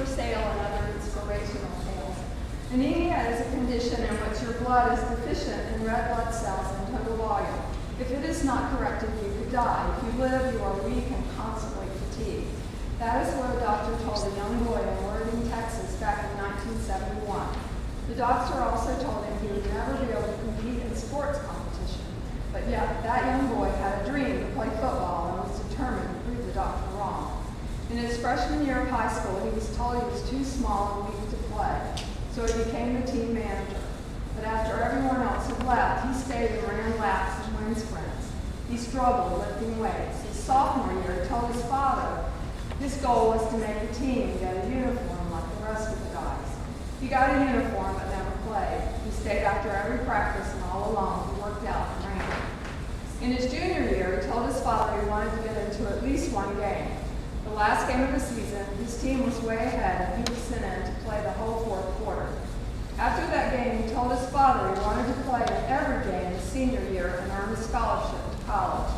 for sale and other inspirational tales. Anemia is a condition in which your blood is deficient in red blood cells and total volume. If it is not corrected, you could die. If you live, you are weak and constantly fatigued. That is what a doctor told a young boy in Oregon, Texas back in 1971. The doctor also told him he would never be able to compete in sports competition. But yet, that young boy had a dream to play football and was determined to prove the doctor wrong. In his freshman year of high school, he was told he was too small and weak to play, so he became the team manager. But after everyone else had left, he stayed and ran laps and wind sprints. He struggled lifting weights. His sophomore year, he told his father his goal was to make the team and get a uniform like the rest of the guys. He got a uniform but never played. He stayed after every practice and all along he worked out and ran. In his junior year, he told his father he wanted to get into at least one game. The last game of the season, his team was way ahead and he was sent in to play the whole fourth quarter. After that game, he told his father he wanted to play in every game his senior year and earn a scholarship to college.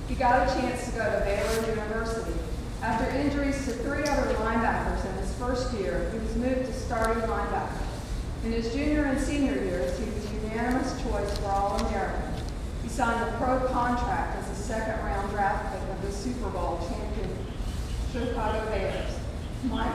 He got a chance to go to Baylor University. After injuries to 3 other linebackers in his first year, he was moved to starting linebacker. In his junior and senior years, he was unanimous choice for All-American. He signed a pro contract as a second-round draft pick of the Super Bowl champion Chicago Bears. Mike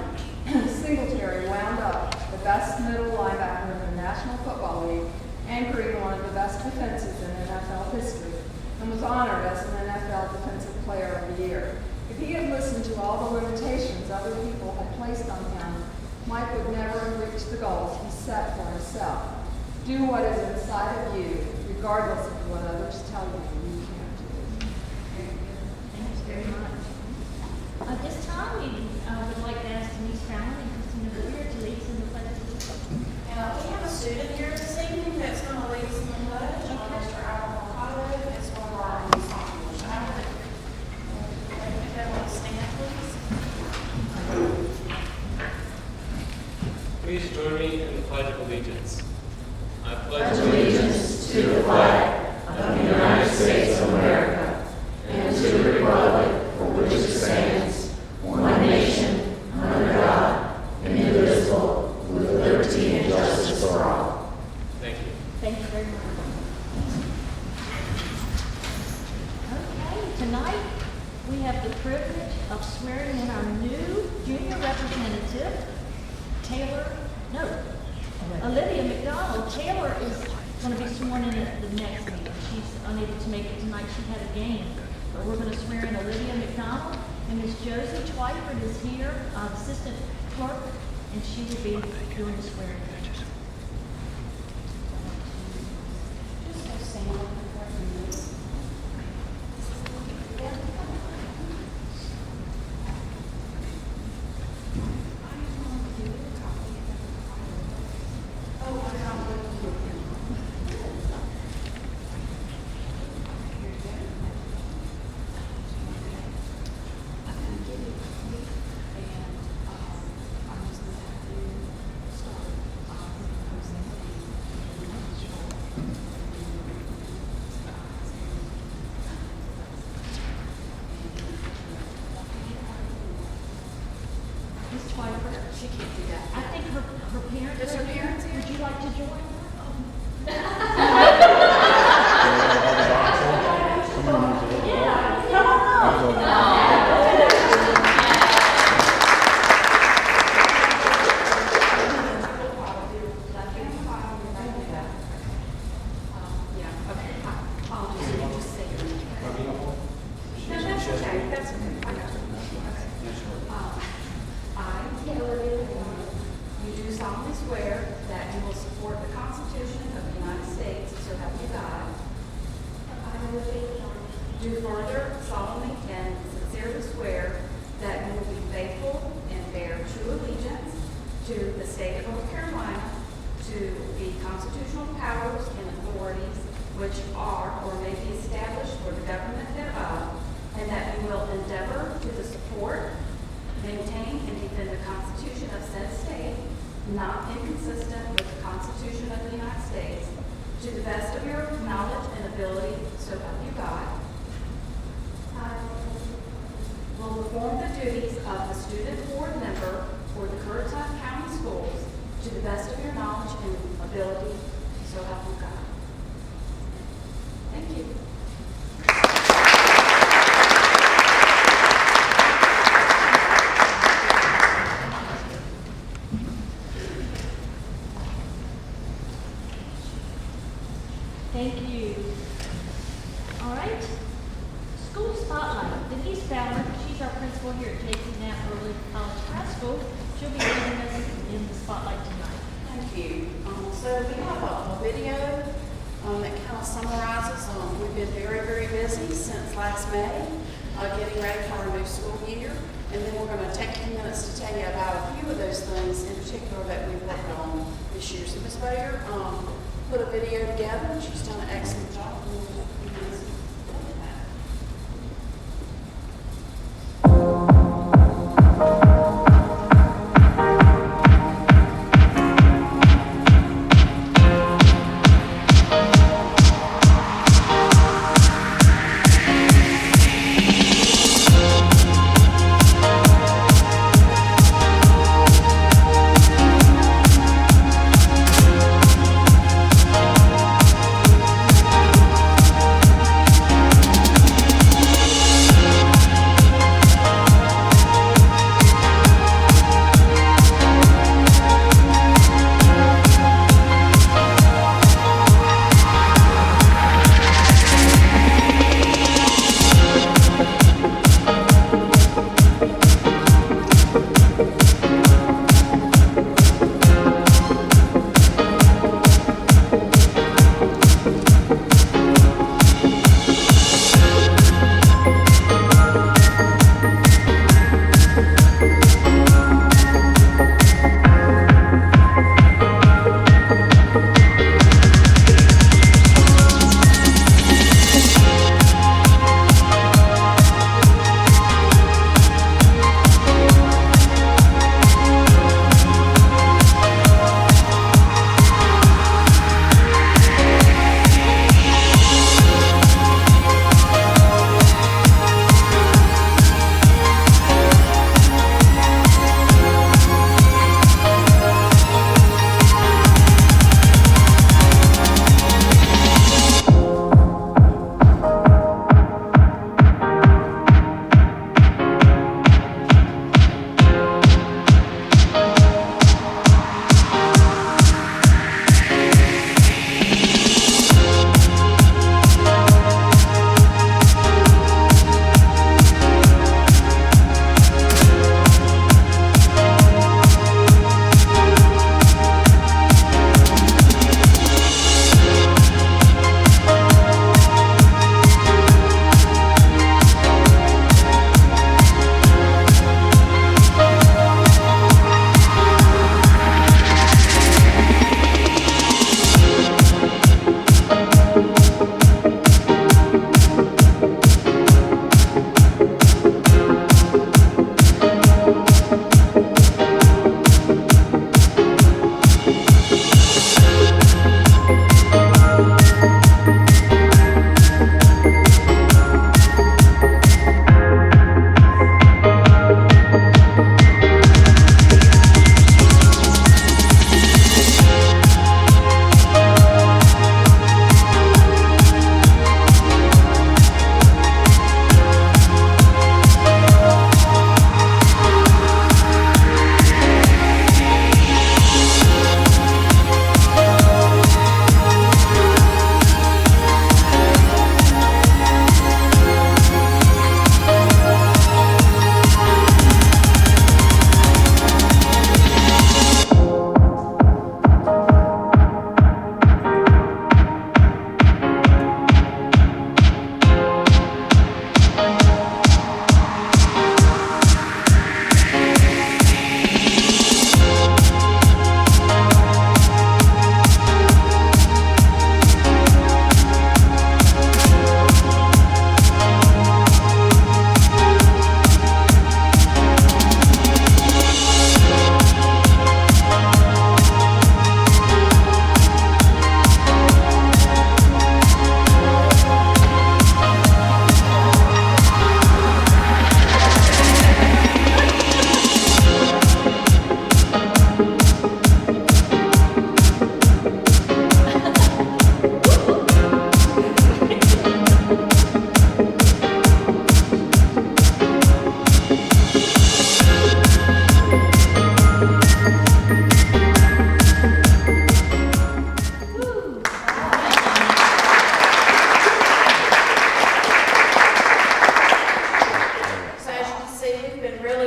Singletary wound up the best middle linebacker in the National Football League, anchoring one of the best defenses in NFL history, and was honored as an NFL Defensive Player of the Year. If he had listened to all the limitations other people had placed on him, Mike would never have reached the goals he set for himself. Do what is inside of you, regardless of what others tell you you can't do. Thanks very much. At this time, we would like to ask Denise Fallon and Christina Boyer to lead us in the pledge of allegiance. We have a student here this evening that's going to lead us in the pledge. Mr. Al Mercado is one of our ensembles. I would everyone stand, please. Please join me in the Pledge of Allegiance. I pledge allegiance to the flag of the United States of America and to the republic for which it stands, one nation, under God, indivisible, with liberty and justice for all. Thank you. Thank you very much. Okay, tonight we have the privilege of swearing in our new junior representative, Olivia McDonald. Taylor is going to be sworn in at the next meeting. She's unable to make it tonight. She had a game. But we're going to swear in Olivia McDonald. And Ms. Josie Twyford is here, assistant clerk, and she will be doing the swearing. Just go stand up for a minute. Ms. Twyford, She can't do that. I think her parents. Is her parents here? Would you like to join her? Do further solemnly and sincerely swear that you will be faithful and bear true allegiance to the state of North Carolina, to the constitutional powers and authorities which are or may be established for the government thereof, and that you will endeavor to support, maintain, and defend the Constitution of said state, not inconsistent with the Constitution of the United States, to the best of your knowledge and ability, so help you God. I will perform the duties of the student board member for the Currituck County Schools to the best of your knowledge and ability, so help you God. Thank you. Thank you. All right. School Spotlight. Denise Fowler, she's our principal here at J.P. Knapp Early College High School. She'll be leading us in the spotlight tonight. Thank you. So we have a video that kind of summarizes, we've been very, very busy since last May, getting ready for our new school year. And then we're going to take a few minutes to tell you about a few of those things in particular that we've worked on this year. So Ms. Bayer put a video together, and she's done an excellent job.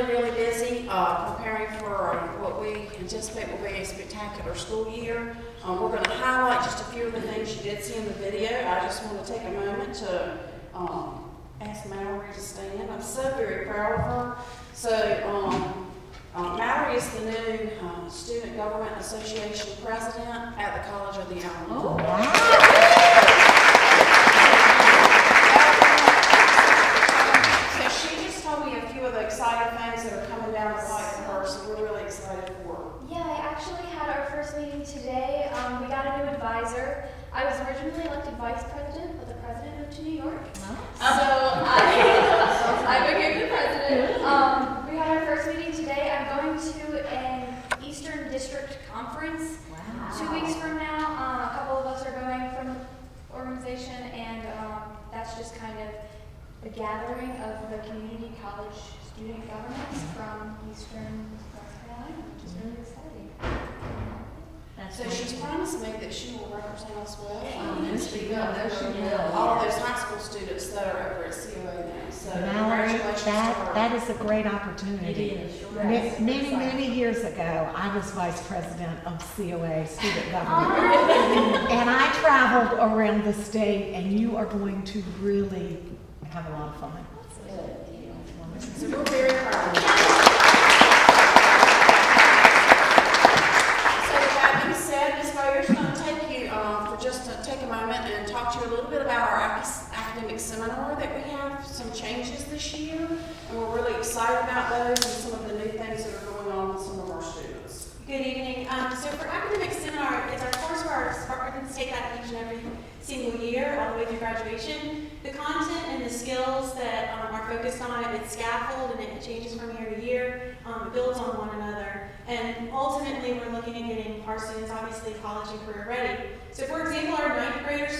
really busy preparing for what we anticipate will be a spectacular school year. We're going to highlight just a few of the things you did see in the video. I just want to take a moment to ask Mallory to stand. I'm so very proud of her. So Mallory is the new Student Government Association president at the College of the Alamo. Oh, wow. So she just told me a few of the exciting things that are coming down the pipe for her, so we're really excited for her. Yeah, I actually had our first meeting today. We got a new advisor. I was originally elected vice president, but the president moved to New York. So I became the president. We had our first meeting today. I'm going to an Eastern District Conference 2 weeks from now. A couple of us are going from the organization, and that's just kind of the gathering of the community college student governments from Eastern North Carolina, which is really exciting. So she's promised me that she will represent us well. All All of those high school students that are over at COA now. So Mallory, congratulations to her. that is a great opportunity. It is, sure. Many years ago, I was vice president of COA, Student Government. And I traveled around the state, and you are going to really have a lot of fun. So we're very proud. So with that being said, Ms. Boyer's going to take you take a moment and talk to you a little bit about our academic seminar that we have, some changes this year, and we're really excited about those and some of the new things that are going on with some of our students. Good evening. So for academic seminar, it's our course where our Spartans take that each and every single year, all the way through graduation. The content and the skills that are focused on it, it's scaffolded and it changes from year to year. It builds on one another. And ultimately, we're looking at getting our students, obviously, college and career ready. So for example, our ninth grade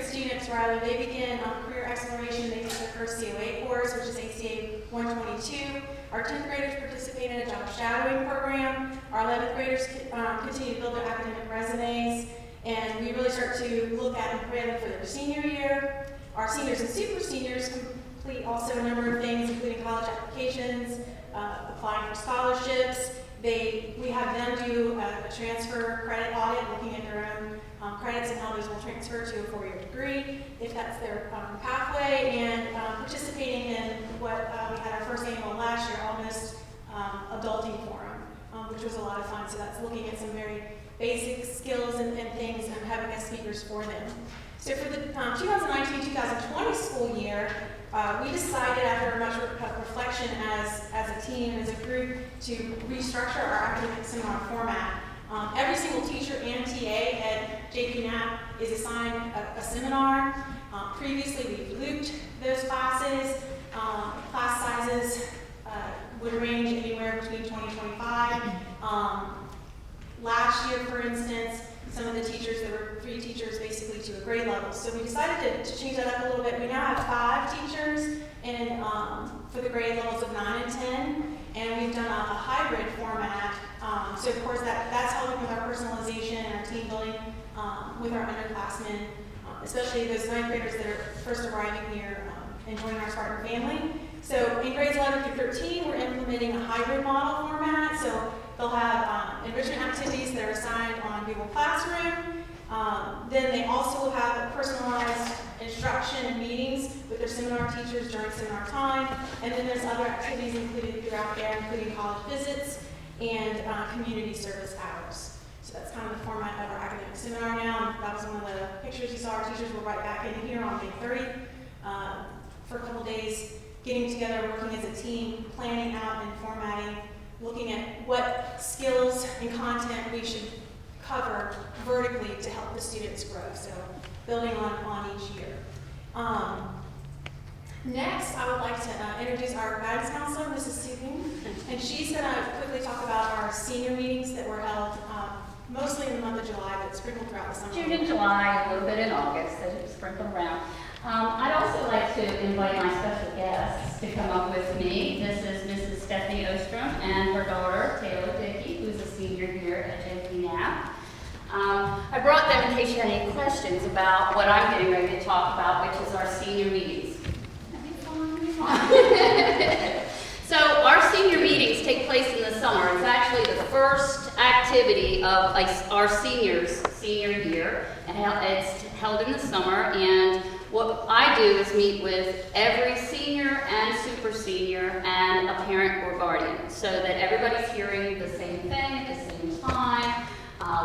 students, they begin career exploration. They take their first COA course, which is ACA 122. Our 10th graders participate in a job shadowing program. Our 11th graders continue to build their academic resumes. And we really start to look at and prepare them for their senior year. Our seniors and super seniors complete also a number of things, including college applications, applying for scholarships. We have them do a transfer credit audit, looking at their own credits and how those will transfer to a 4-year degree, if that's their pathway, and participating in what we had our first annual last year, August Adulting Forum, which was a lot of fun. So that's looking at some very basic skills and things and having guest speakers for them. So for the 2019-2020 school year, we decided after much reflection as a team, as a group, to restructure our academic seminar format. Every single teacher and TA at JP Knapp is assigned a seminar. Previously, we've looped those classes. Class sizes would range anywhere between 20 and 25. Last year, for instance, some of the teachers, there were 3 teachers basically to a grade level. So we decided to change that up a little bit. We now have 5 teachers for the grade levels of 9 and 10, and we've done a hybrid format. So of course that's helping with our personalization and our team building with our underclassmen, especially those 9th graders that are first arriving here and joining our Spartan family. So in grades 11 through 13, we're implementing a hybrid model format. So they'll have enrichment activities that are assigned on Google Classroom. Then they also will have personalized instruction and meetings with their seminar teachers during seminar time. And then there's other activities included throughout there, including college visits and community service hours. So that's kind of the format of our academic seminar now. And that was one of the pictures you saw. Our teachers were right back in here on May 30th for a couple days, getting together, working as a team, planning out and formatting, looking at what skills and content we should cover vertically to help the students grow. So building on each year. Next, I would like to introduce our guidance counselor, Mrs. Sukin, and she's going to quickly talk about our senior meetings that were held mostly in the month of July, but sprinkled throughout the summer. June and July, a little bit in August, so just sprinkle around. I'd also like to invite my special guests to come up with me. This is Mrs. Stephanie Ostrom and her daughter, Taylor Dickey, who's a senior here at JP Knapp. I brought them in case you had any questions about what I'm getting ready to talk about, which is our senior meetings. So our senior activity of our seniors' senior year, and it's held in the summer, and what I do is meet with every senior and super senior and a parent or guardian, so that everybody's hearing the same thing at the same time.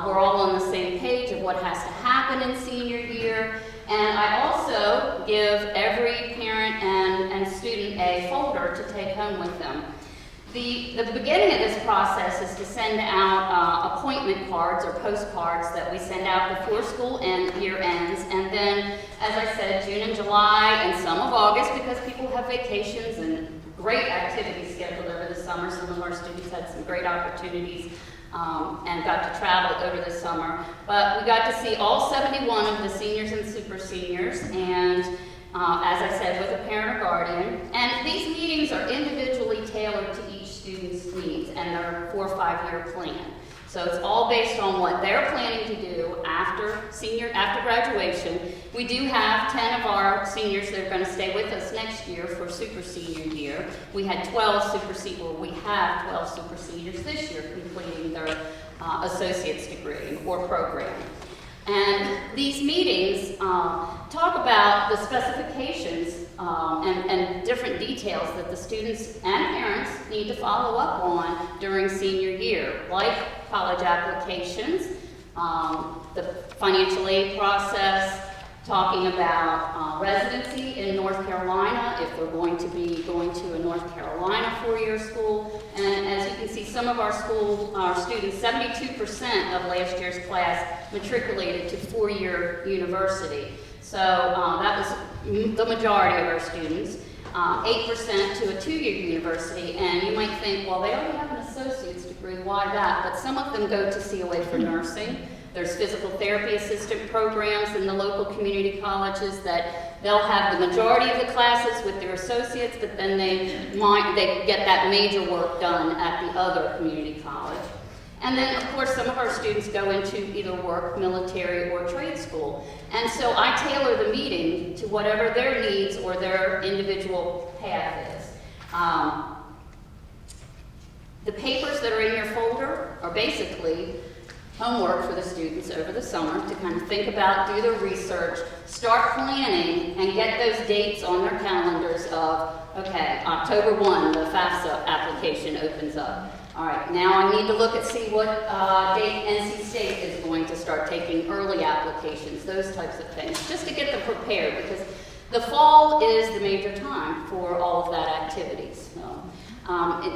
We're all on the same page of what has to happen in senior year. And I also give every parent and student a folder to take home with them. The beginning of this process is to send out appointment cards or postcards that we send out before school year ends. And then, as I said, June and July and some of August, because people have vacations and great activities scheduled over the summer. Some of our students had some great opportunities and got to travel over the summer. But we got to see all 71 of the seniors and super seniors, and as I said, with a parent or guardian. And these meetings are individually tailored to each student's needs and their 4 or 5 year plan. So it's all based on what they're planning to do after graduation. We do have 10 of our seniors that are going to stay with us next year for super senior year. We had 12 we have 12 super seniors this year completing their associate's degree or program. And these meetings talk about the specifications and different details that the students and parents need to follow up on during senior year, like college applications, the financial aid process, talking about residency in North Carolina, if we're going to be going to a North Carolina 4-year school. And as you can see, some of our students, 72% of last year's class matriculated to 4-year university. So that was the majority of our students. 8% to a 2-year university, and you might think, well, they already have an associate's degree, why that? But some of them go to COA for nursing. There's physical therapy assistant programs in the local community colleges that they'll have the majority of the classes with their associates, but then they get that major work done at the other community college. And then, of course, some of our students go into either work, military, or trade school. And so I tailor the meeting to whatever their needs or their individual path is. The papers that are in your folder are basically homework for the students over the summer to kind of think about, do their research, start planning, and get those dates on their calendars of, okay, October 1, the FAFSA application opens up. All right, now I need to look and see what date NC State is going to start taking early applications, those types of things, just to get them prepared, because the fall is the major time for all of that activities. So,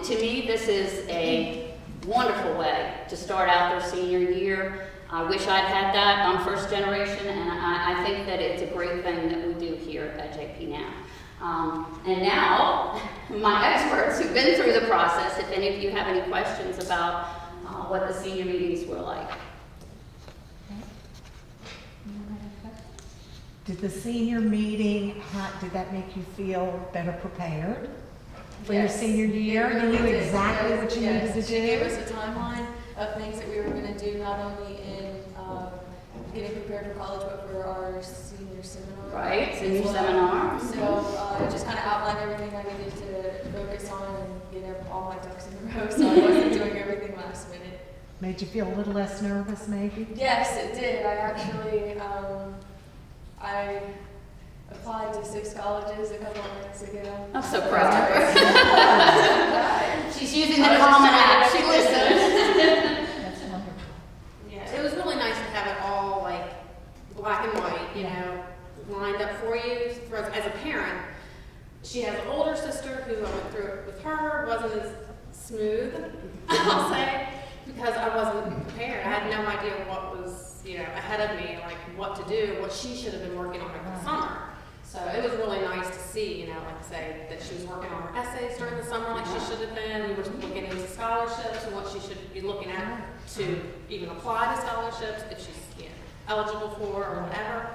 to me, this is a wonderful way to start out their senior year. I wish I'd had that. I'm first generation, and I think that it's a great thing that we do here at JP now. And now, my experts who've been through the process, if any of you have any questions about what the senior meetings were like. Did the senior meeting, did that make you feel better prepared for your senior year? You knew exactly what you needed to do? She gave us a timeline of things that we were going to do, not only in getting prepared for college, but for our senior seminar. Right, senior seminar. So just kind of outlined everything I needed to focus on and get all my ducks in a row, so I wasn't doing everything last minute. Made you feel a little less nervous, maybe? Yes, it did. I actually, I applied to 6 colleges a couple of months ago. I'm so proud of her. She's using the common app. She listens. That's wonderful. Yeah, it was really nice to have it all like black and white, you know, lined up for you. As a parent, she has an older sister who I went through it with her, wasn't as smooth, I'll say, because I wasn't prepared. I had no idea what was, you know, ahead of me, like what to do, what she should have been working on over the summer. So it was really nice to see, you know, like I say, that she was working on her essays during the summer like she should have been. We were looking into scholarships and what she should be looking at to even apply to scholarships if she's, you know, eligible for or whatever.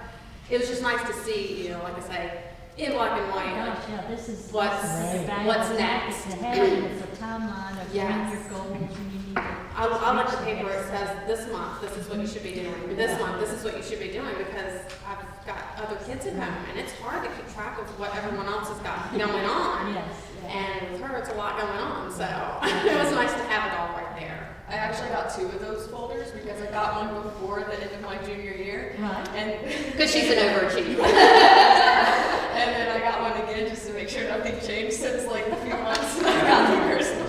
It was just nice to see, you know, like I say, in black and white. Gosh, yeah, this is What's next? It's ahead, it's a timeline of Yes. your goals and you need to. I like the paper, it says this month, this is what you should be doing. This month, this is what you should be doing, because I've got other kids at home, and it's hard to keep track of what everyone else has got going on. Yes. And with her, it's a lot going on, so it was nice to have it all right there. I actually got 2 of those folders because I got one before the end of my junior year. Right. And Because she's an overachiever. and then I got one again just to make sure nothing changed since like a few months and I got the personal.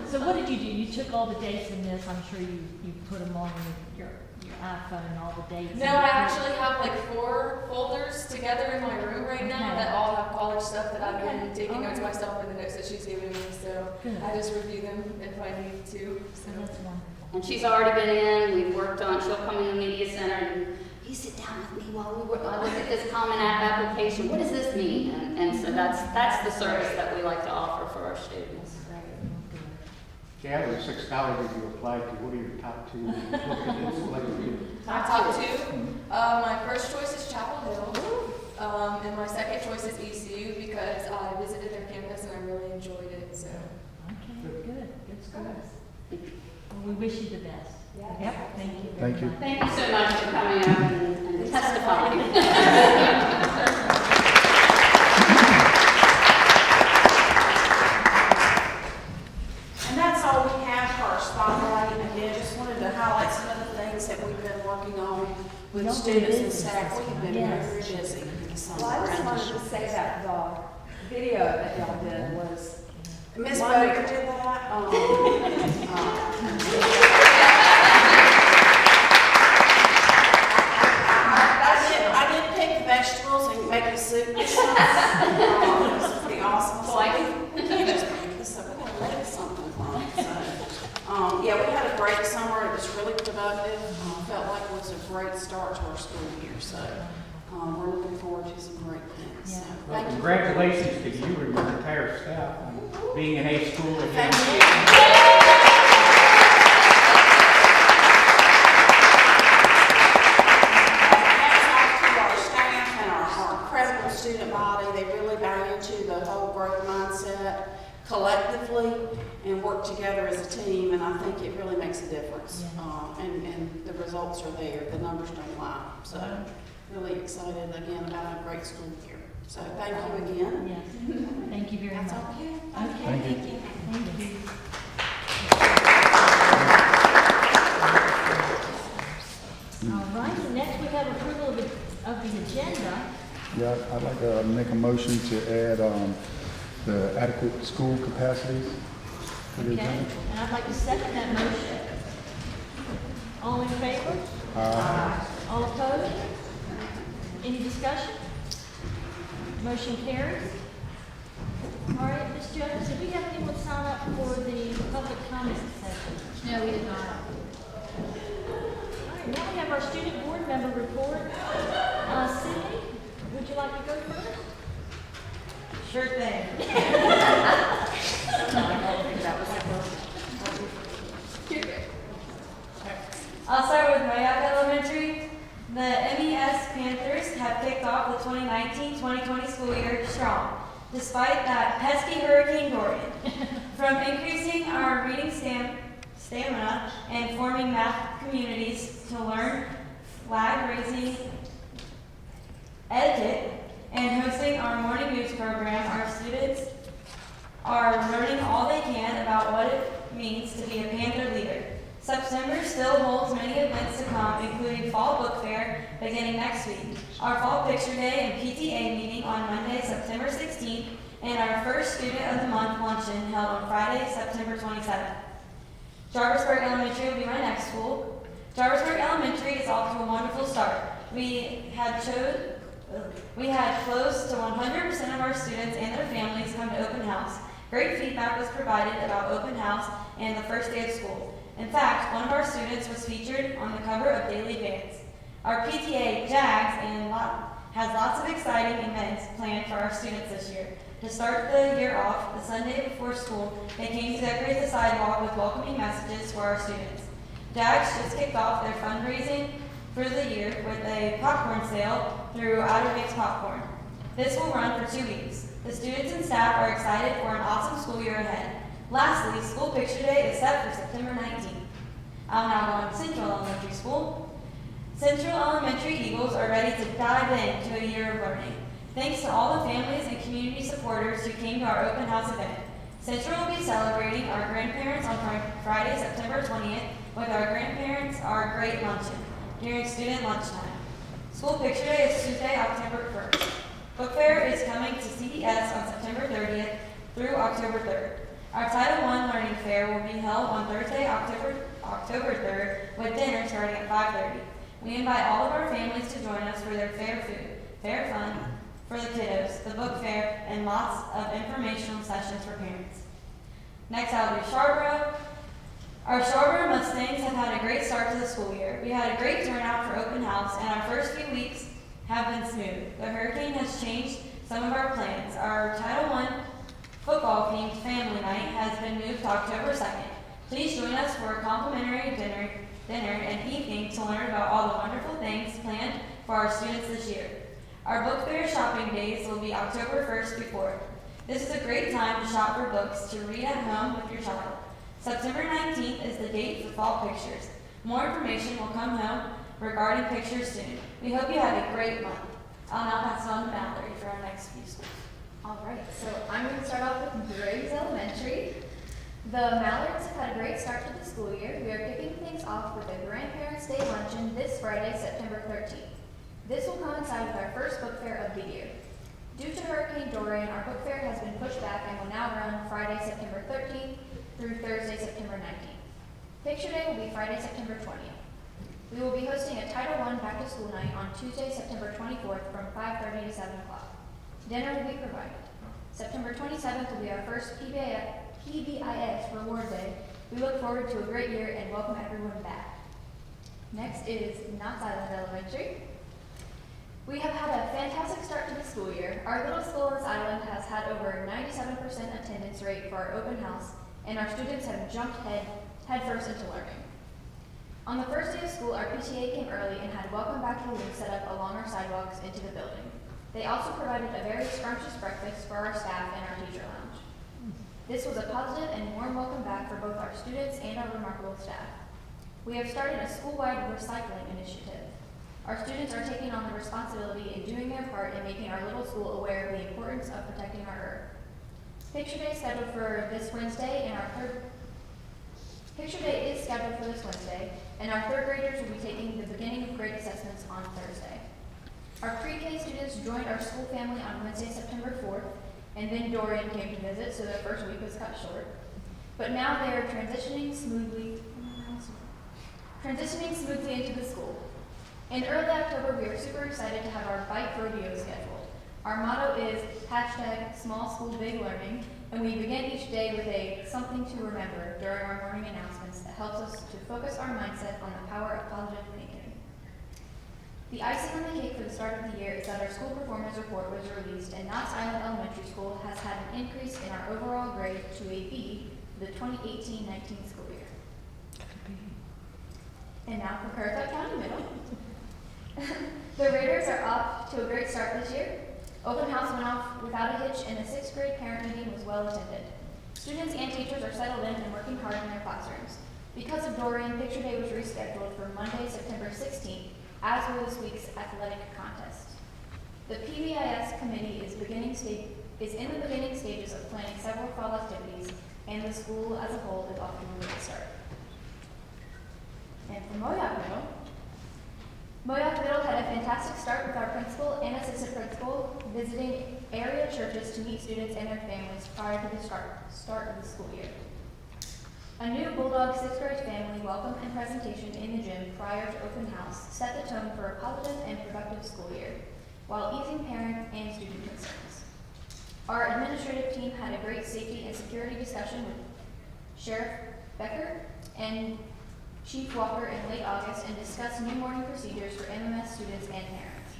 So what did you do? You took all the dates in this, I'm sure you put them on your iPhone and all the dates. No, I actually have like 4 folders together in my room right now Okay. that all have college stuff that I've been taking Okay. notes myself and the notes that she's given me. So Good. I just review them if I need to. So that's wonderful. And she's already been in, we've worked on, she'll come in the media center and, you sit down with me while I look at this Common App application, what does this mean? And so that's the service that we like to offer for our students. Okay, out of the 6 colleges you applied to, what are your top 2 selected? My top 2, my first choice is Chapel Hill, and my second choice is ECU because I visited their campus and I really enjoyed it. So. Okay, good schools. Well, we wish you the best. Yeah. Yep, thank you. Thank you. Thank you so much for coming up and testifying. And that's all we have for our spotlight. Again, just wanted to highlight some of the things that we've been working on with Y'all students been and busy staff. this We've been summer. very busy this summer. Well, I just wanted to say that the video that y'all did was Miss Boger did that. I did pick vegetables and make a soup and stuff. It was pretty awesome. So you can't just pick this up. We gotta make something from it. So, yeah, we had a great summer. It was really productive. Felt like it was a great start to our school year. So, we're looking forward to some great things. So, Well, thank you. congratulations to you and your entire staff on being in A school again. Thank you. Hats off to our staff and our incredible student body. They really buy into the whole growth mindset collectively and work together as a team, and I think it really makes a difference. And the results are there. The numbers don't lie. So really excited again about a great school year. So thank you again. Yes, thank you very much. That's all I have. Okay, Thank you. Thank you. All right, and next we have approval of the agenda. Yeah, I'd like to make a motion to add the adequate school capacities to the Okay, agenda. and I'd like to second that motion. All in favor? All opposed? Any discussion? Motion carries. All right, Ms. Jones, did we have anyone sign up for the public comment session? No, we did not. All right, now we have our student board member report. Sydney, would you like to go first? sure thing. I'll start with Mayak Elementary. The MES Panthers have kicked off the 2019-2020 school year strong, despite that pesky Hurricane Dorian. From increasing our reading stamina and forming math communities to learn flag-raising etiquette and hosting our morning news program, our students are learning all they can about what it means to be a Panther leader. September still holds many events to come, including Fall Book Fair beginning next week, our Fall Picture Day and PTA meeting on Monday, September 16th, and our first Student of the Month luncheon held on Friday, September 27th. Jarvisburg Elementary will be my next school. Jarvisburg Elementary is off to a wonderful start. We had close to 100% of our students and their families come to open house. Great feedback was provided about open house and the first day of school. In fact, one of our students was featured on the cover of Daily Advance. Our PTA, JAGS, has lots of exciting events planned for our students this year. To start the year off, the Sunday before school, they came to decorate the sidewalk with welcoming messages for our students. JAGS just kicked off their fundraising for the year with a popcorn sale through Outer Banks Popcorn. This will run for 2 weeks. The students and staff are excited for an awesome school year ahead. Lastly, School Picture Day is set for September 19th. I'll now go on to Central Elementary School. Central Elementary Eagles are ready to dive into a year of learning. Thanks to all the families and community supporters who came to our open house event. Central will be celebrating our our grandparents on Friday, September 20th with our grandparents our great luncheon during student lunchtime. School Picture Day is Tuesday, October 1st. Book Fair is coming to CDS on September 30th through October 3rd. Our Title I Learning Fair will be held on Thursday, October 3rd with dinner starting at 5:30. We invite all of our families to join us for their fair food, fair fun for the kiddos, the book fair, and lots of informational sessions for parents. Next, I'll do Sharborough. Our Sharborough Mustangs have had a great start to the school year. We had a great turnout for open house, and our first few weeks have been smooth. The hurricane has changed some of our plans. Our Title I football themed family night has been moved to October 2nd. Please join us for a complimentary dinner and evening to learn about all the wonderful things planned for our students this year. Our book fair shopping days will be October 1st through 4th. This is a great time to shop for books to read at home with your child. September 19th is the date for fall pictures. More information will come home regarding pictures soon. We hope you have a great month. I'll now pass it on to Mallory for our next few schools. All right, so I'm going to start off with Graves Elementary. The Mallards have had a great start to the school year. We are kicking things off with a Grandparents' Day luncheon this Friday, September 13th. This will coincide with our first book fair of the year. Due to Hurricane Dorian, our book fair has been pushed back and will now run Friday, September 13th through Thursday, September 19th. Picture Day will be Friday, September 20th. We will be hosting a Title I Back to School night on Tuesday, September 24th from 5:30 to 7 o'clock. Dinner will be provided. September 27th will be our first PBIS Reward Day. We look forward to a great year and welcome everyone back. Next is Knott's Island Elementary. We have had a fantastic start to the school year. Our little school on this island has had over 97% attendance rate for our open house, and our students have jumped headfirst into learning. On the first day of school, our PTA came early and had welcome back balloons set up along our sidewalks into the building. They also provided a very scrumptious breakfast for our staff and our teacher lounge. This was a positive and warm welcome back for both our students and our remarkable staff. We have started a school-wide recycling initiative. Our students are taking on the responsibility and doing their part in making our little school aware of the importance of protecting our earth. Picture Day is scheduled for this Wednesday, and our third graders will be taking the beginning of grade assessments on Thursday. Our pre-K students joined our school family on Wednesday, September 4th, and then Dorian came to visit, so their first week was cut short. But now they are transitioning smoothly into the school. In early October, we are super excited to have our bike rodeo scheduled. Our motto is #SmallSchoolBigLearning, and we begin each day with a something to remember during our morning announcements that helps us to focus our mindset on the power of positive thinking. The icing on the cake for the start of the year is that our school performance report was released, and Knott's Island Elementary School has had an increase in our overall grade to a B for the 2018-19 school year. And now for Currituck County Middle. The Raiders are off to a great start this year. Open house went off without a hitch, and the 6th grade parent meeting was well attended. Students and teachers are settled in and working hard in their classrooms. Because of Dorian, Picture Day was rescheduled for Monday, September 16th, as were this week's athletic contest. The PBIS committee is in the beginning stages of planning several fall activities, and the school as a whole is off to a great start. And for Moyock Middle had a fantastic start with our principal and assistant principal visiting area churches to meet students and their families prior to the start of the school year. A new Bulldog 6th grade family welcome and presentation in the gym prior to open house set the tone for a positive and productive school year, while easing parent and student concerns. Our administrative team had a great safety and security discussion with Sheriff Becker and Chief Walker in late August and discussed new morning procedures for MMS students and parents.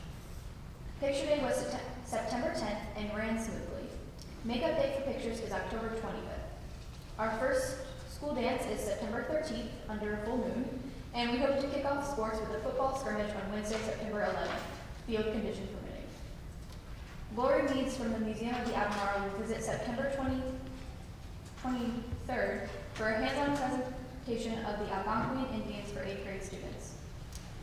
Picture Day was September 10th and ran smoothly. Makeup Day for pictures is October 25th. Our first school dance is September 13th under a full moon, and we hope to kick off sports with a football scrimmage on Wednesday, September 11th, field condition permitting. Lori Meads from the Museum of the Albemarle will visit September 23rd for a hands-on presentation of the Algonquin Indians for 8th grade students.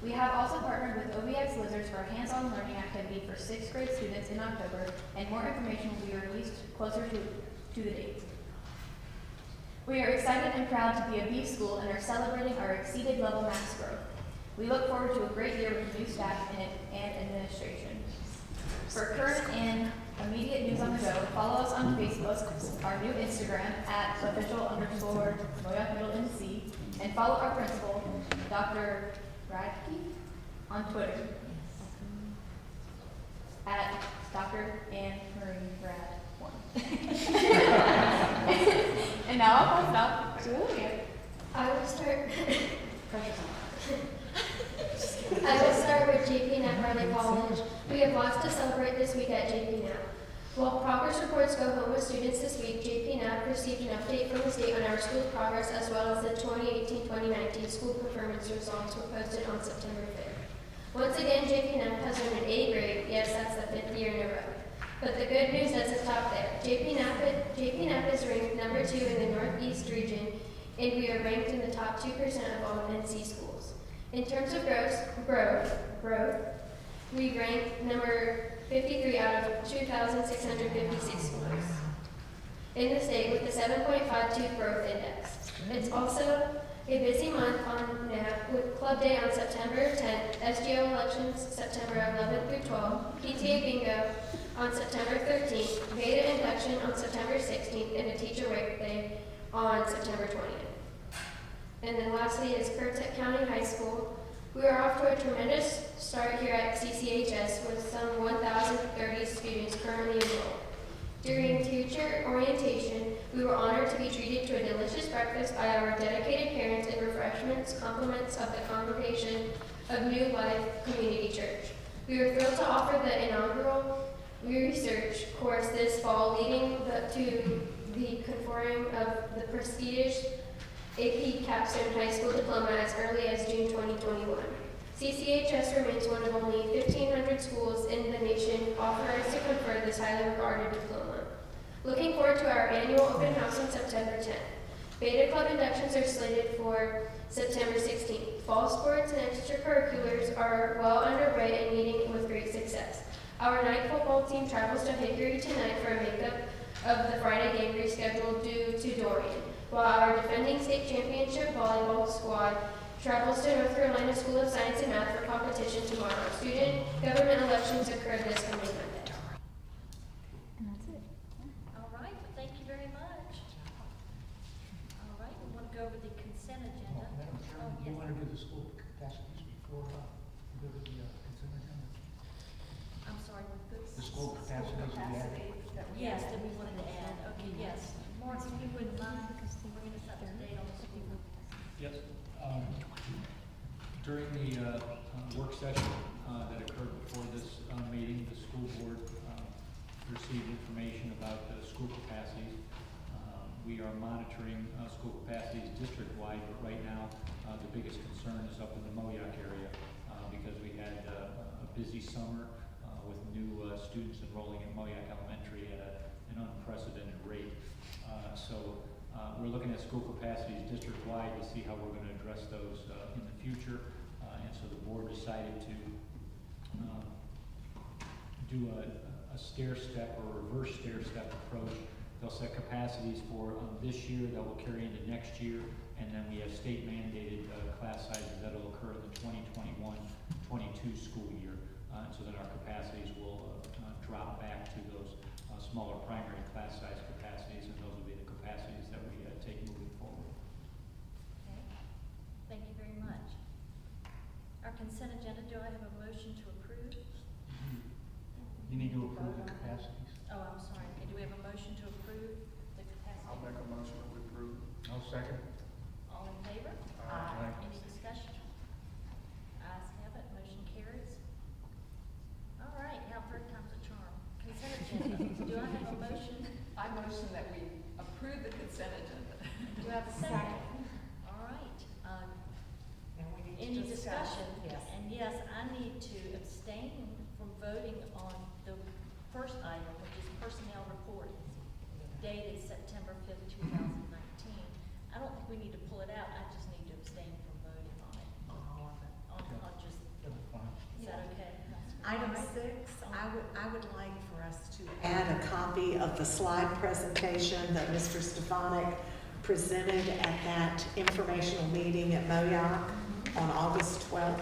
We have also partnered with OBX Lizards for a hands-on learning activity for 6th grade students in October, and more information will be released closer to the date. We are excited and proud to be a B school and are celebrating our exceeded level max growth. We look forward to a great year with new staff and administration. For current and immediate news on the go, follow us on Facebook, our new Instagram @official_Moyoc Middle NC, and follow our principal, Dr. Radke, on Twitter @Dr. Anne Marie Brad 1. And now I'll pass it off to Olivia. I will start with JP Knapp Riley College. We have lots to celebrate this week at JP Knapp. While progress reports go home with students this week, JP Knapp received an update from the state on our school's progress, as well as the 2018-2019 school performance results were posted on September 5th. Once again, JP Knapp has earned an A grade. Yes, that's the 5th year in a row. But the good news doesn't stop there. JP Knapp is ranked number 2 in the Northeast region, and we are ranked in the top 2% of all NC schools. In terms of growth, we rank number 53 out of 2,656 schools in the state with a 7.52 growth index. It's also a busy month on NAP with Club Day on September 10th, SGO elections September 11th through 12th, PTA bingo on September 13th, Beta induction on September 16th, and a teacher wake day on September 20th. And then lastly is Currituck County High School. We are off to a tremendous start here at CCHS with some 1,030 students currently enrolled. During teacher orientation, we were honored to be treated to a delicious breakfast by our dedicated parents and refreshments, compliments of the congregation of New Life Community Church. We were thrilled to offer the inaugural research course this fall, leading to the conferring of the prestigious AP Capstone High School Diploma as early as June 2021. CCHS remains one of only 1,500 schools in the nation authorized to confer this highly regarded diploma. Looking forward to our annual open house on September 10th. Beta Club inductions are slated for September 16th. Fall sports and extracurriculars are well underway and meeting with great success. Our night football team travels to Hickory tonight for a makeup of the Friday game rescheduled due to Dorian, while our defending state championship volleyball squad travels to North Carolina School of Science and Math for competition tomorrow. Student government elections occur this coming Monday. And that's it. All right, well, thank you very much. All right, we want to go over the consent agenda. Madam Chairman, Oh, you yes. want to do the school capacities before we go to the consent agenda? I'm sorry, The school capacities we added. yes, that we wanted to add. Okay, yes. Mark, if you wouldn't mind, because we're going to set the date on the school. Yes. During the work session that occurred before this meeting, the school board received information about the school capacities. We are monitoring school capacities district-wide, but right now the biggest concern is up in the Moyoc area because we had a busy summer with new students enrolling in Moyoc Elementary at an unprecedented rate. So we're looking at school capacities district-wide to see how we're going to address those in the future. And so the board decided to do a stair-step or reverse stair-step approach. They'll set capacities for this year that will carry into next year, and then we have state-mandated class sizes that will occur in the 2021-22 school year. So then our capacities will drop back to those smaller primary class size capacities, and those will be the capacities that we take moving forward. Okay, thank you very much. Our consent agenda, do I have a motion to approve? You need to approve the capacities. Oh, I'm sorry. Okay, do we have a motion to approve the capacity? I'll make a motion that we approve. I'll second. All in favor? Aye. Any discussion? Ayes have it, motion carries. All right, now third time's a charm. Consent agenda, do I have a motion? I motion that we approve the consent agenda. Do I have a second? All right, And we need to any discuss. discussion? Yes. And yes, I need to abstain from voting on the first item, which is personnel report dated September 5th, 2019. I don't think we need to pull it out, I just need to abstain from voting on it. On just, That'll be fine. is that okay? Item All right. 6, I would like for us to add a copy of the slide presentation that Mr. Stefanik presented at that informational meeting at Moyoc on August 12th.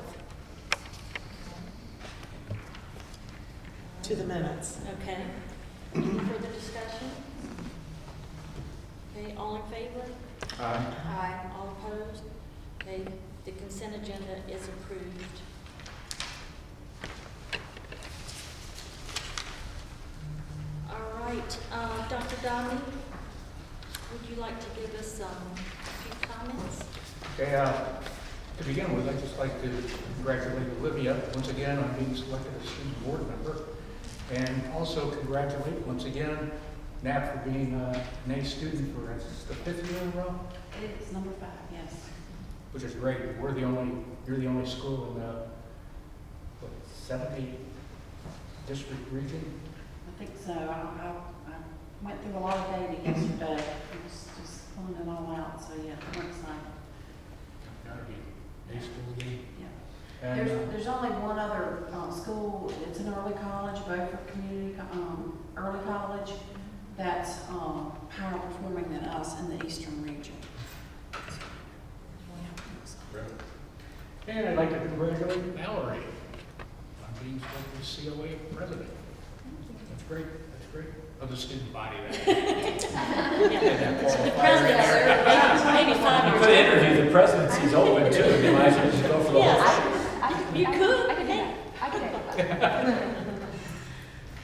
To the minutes. Okay. Any further discussion? Okay, all in favor? Aye. All opposed? Okay, the consent agenda is approved. All right, Dr. Donnelly, would you like to give us a few comments? Okay, to begin with, I'd just like to congratulate Olivia once again on being selected as student board member. And also congratulate once again Nat for being an A student for the 5th year in a row, It's number 5, yes. which is great. You're the only school in the, what, 7th district region? I think so. I went through a lot of data yesterday. I was just pulling it all out, so yeah, I'm excited. Gotta be A school again. Yeah. And, There's only one other school, it's an early college, Beaufort Community, early college, that's higher performing than us in the eastern region. and I'd like to congratulate Mallory on being selected as COA president. That's great. That's great. Of the student body. Maybe 5 You years. could interview, the presidency's open too, you might as well just go for the whole. You could. I could take it.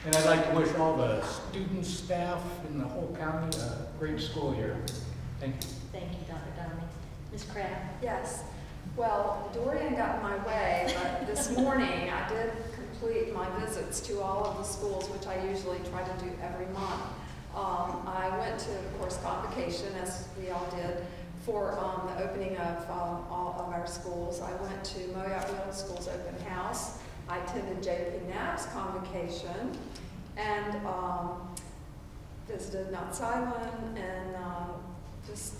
And I'd like to wish all the students, staff, and the whole county a great school year. Thank you. Thank you, Dr. Donnelly. Ms. Crabb? Yes. Well, Dorian got in my way, but this morning I did complete my visits to all of the schools, which I usually try to do every month. I went to, of course, convocation, as we all did, for the opening of all of our schools. I went to Moyoc Middle School's open house. I attended JP Knapp's convocation and visited Mount Simon, and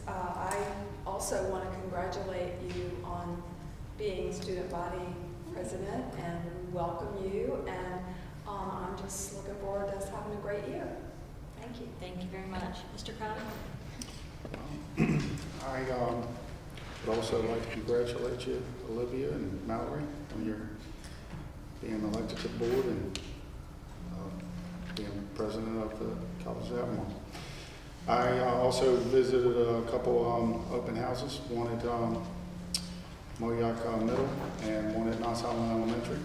I also want to congratulate you on being student body president and welcome you, and I'm just looking forward to us having a great year. Thank you. Thank you very much. Mr. Crowder? I would also like to congratulate you, Olivia and Mallory, on your being elected to the board and being president of the College of Albemarle. I also visited a couple open houses, one at Moyoc Middle and one at Knox Island Elementary.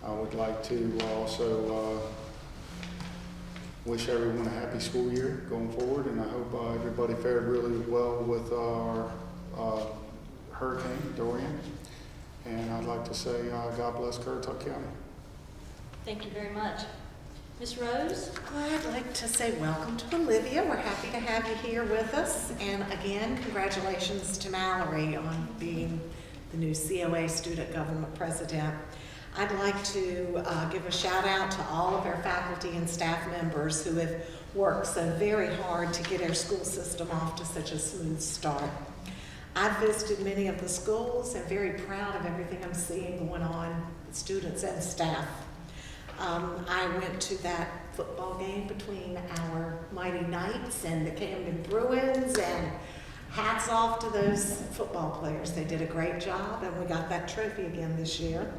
I would like to also wish everyone a happy school year going forward, and I hope everybody fared really well with our Hurricane Dorian. And I'd like to say God bless Currituck County. Thank you very much. Ms. Rose? I'd like to say welcome to Olivia. We're happy to have you here with us. And again, congratulations to Mallory on being the new COA Student Government President. I'd like to give a shout out to all of our faculty and staff members who have worked so very hard to get our school system off to such a smooth start. I've visited many of the schools and very proud of everything I'm seeing going on with students and staff. I went to that football game between our Mighty Knights and the Camden Bruins, and hats off to those football players. They did a great job, and we got that trophy again this year.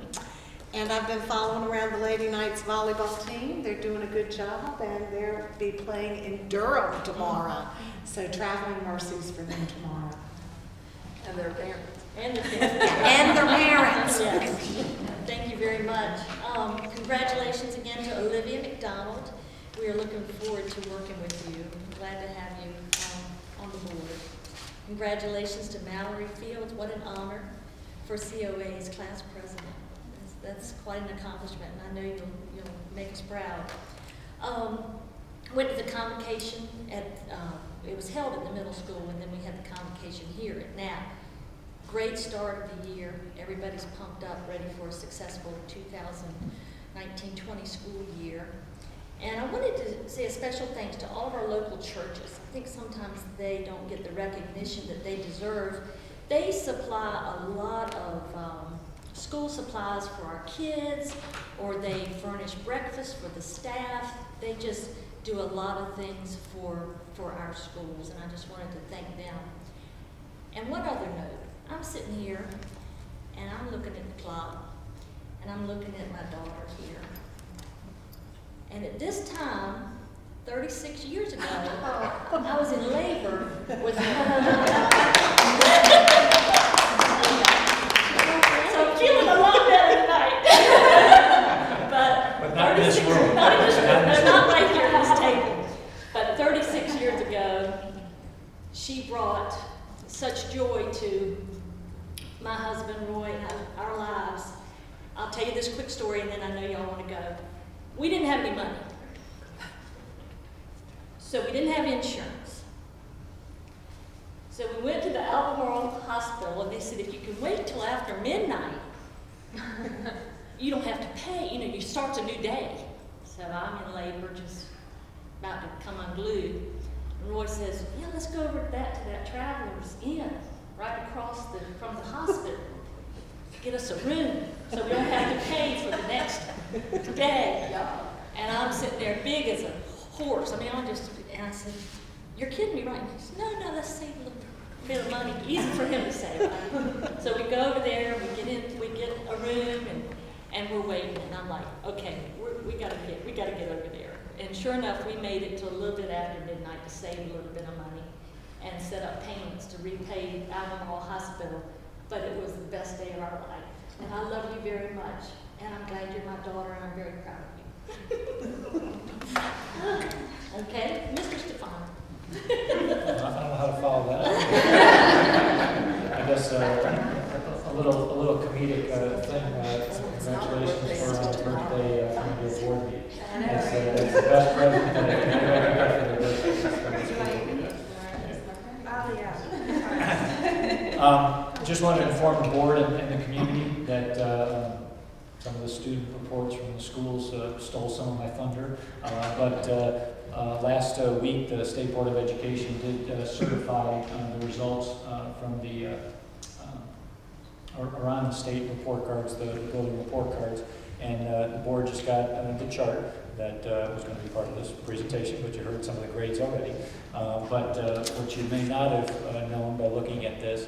And I've been following around the Lady Knights volleyball team. They're doing a good job, and they'll be playing in Durham tomorrow. So traveling mercies for them tomorrow. And their parents. And their parents. And their parents. Yes. Thank you very much. Congratulations again to Olivia McDonald. We are looking forward to working with you. Glad to have you on the board. Congratulations to Mallory Fields. What an honor for COA's class president. That's quite an accomplishment, and I know you'll make us proud. Went to the convocation at, it was held at the middle school, and then we had the convocation here at Knapp. Great start of the year. Everybody's pumped up, ready for a successful 2019-20 school year. And I wanted to say a special thanks to all of our local churches. I think sometimes they don't get the recognition that they deserve. They supply a lot of school supplies for our kids, or they furnish breakfast for the staff. They just do a lot of things for for our schools, and I just wanted to thank them. And one other note, I'm sitting here, and I'm looking at the clock, and I'm looking at my daughter here. And at this time, 36 years ago, I was in labor with her. So I'm feeling a lot better tonight. But not in this room. Not right here at this table. But 36 years ago, she brought such joy to my husband, Roy, and our lives. I'll tell you this quick story, and then I know y'all want to go. We didn't have any money. So we didn't have insurance. So we went to the Albemarle Hospital, and they said, if you can wait till after midnight, you don't have to pay. You know, you start a new day. So I'm in labor, just about to come unglued. And Roy says, yeah, let's go over to that Traveler's Inn, right across from the hospital. Get us a room, so we don't have to pay for the next day. And I'm sitting there big as a horse. I mean, and I said, you're kidding me, right? He said, no, let's save a little bit of money. Easy for him to say, right? So we go over there, we get a room, and we're waiting. And I'm like, okay, we gotta get over there. And sure enough, we made it to a little bit after midnight to save a little bit of money and set up payments to repay Albemarle Hospital. But it was the best day of our life. And I love you very much. And I'm glad you're my daughter, and I'm very proud of you. Okay, Mr. Stefan. I don't know how to follow that. I guess a little comedic thing. Congratulations for our birthday coming to a board meeting. It's the best present that I can ever get for their birthday. Just wanted to inform the board and the community that some of the student reports from the schools stole some of my thunder. Last week, the State Board of Education did certify the results from the on the state report cards, the building report cards, and the board just got the chart that was going to be part of this presentation, but you heard some of the grades already. What you may not have known by looking at this,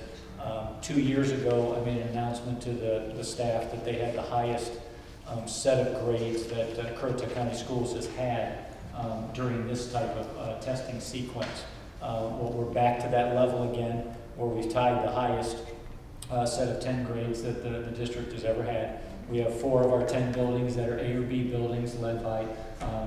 2 years ago I made an announcement to the staff that they had the highest set of grades that Currituck County Schools has had during this type of testing sequence. Well, we're back to that level again, where we've tied the highest set of 10 grades that the district has ever had. We have 4 of our 10 buildings that are A or B buildings, led by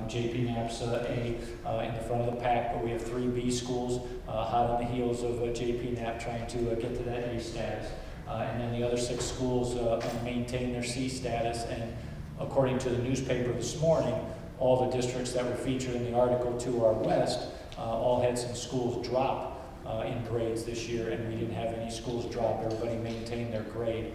JP Knapp's A in the front of the pack, but we have 3 B schools hot on the heels of JP Knapp trying to get to that A status. And then the other 6 schools maintain their C status, and according to the newspaper this morning, all the districts that were featured in the article to our west all had some schools drop in grades this year, and we didn't have any schools drop. Everybody maintained their grade.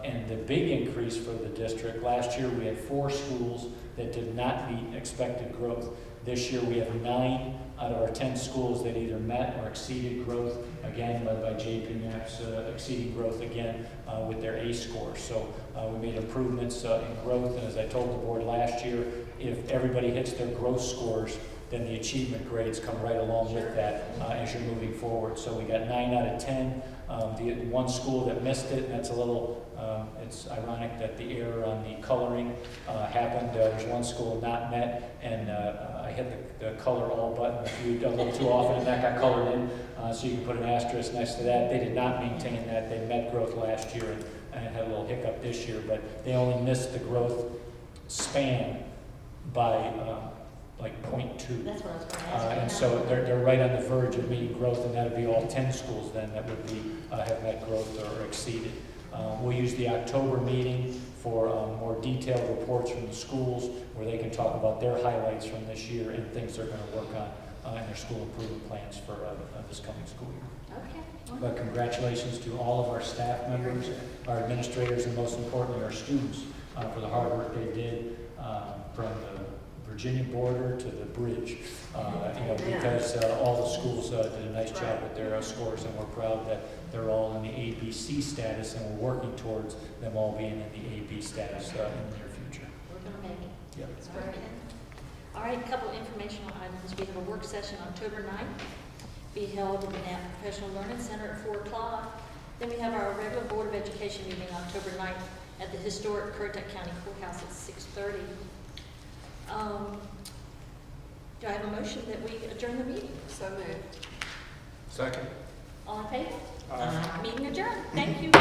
And the big increase for the district, last year we had 4 schools that did not meet expected growth. This year we have 9 out of our 10 schools that either met or exceeded growth, again led by JP Knapp's exceeding growth again with their A score. So we made improvements in growth, and as I told the board last year, if everybody hits their growth scores, then the achievement grades come right along with that as you're moving forward. So we got 9 out of 10. The one school that missed it, and that's a little, it's ironic that the error on the coloring happened. There's one school not met, and I hit the color all button a little too often, and that got colored in. So you can put an asterisk next to that. They did not maintain that. They met growth last year and had a little hiccup this year, but they only missed the growth span by like 0.2. That's what I was going to ask. And so they're right on the verge of meeting growth, and that would be all 10 schools then that would be have met growth or exceeded. We'll use the October meeting for more detailed reports from the schools, where they can talk about their highlights from this year and things they're going to work on in their school improvement plans for this coming school year. Okay. But congratulations to all of our staff members, our administrators, and most importantly our students for the hard work they did from the Virginia border to the bridge, because all the schools did a nice job with their scores, and we're proud that they're all in the ABC status, and we're working towards them all being in the AB status in the near future. We're going to make it. Yep. It's working. All right, a couple of informational items. We have a work session October 9th, be held at the Knapp Professional Learning Center at 4 o'clock. Then we have our regular Board of Education meeting October 9th at the historic Currituck County Courthouse at 6:30. Do I have a motion that we adjourn the meeting? So moved. Second. All in favor? Aye. Meeting adjourned. Thank you.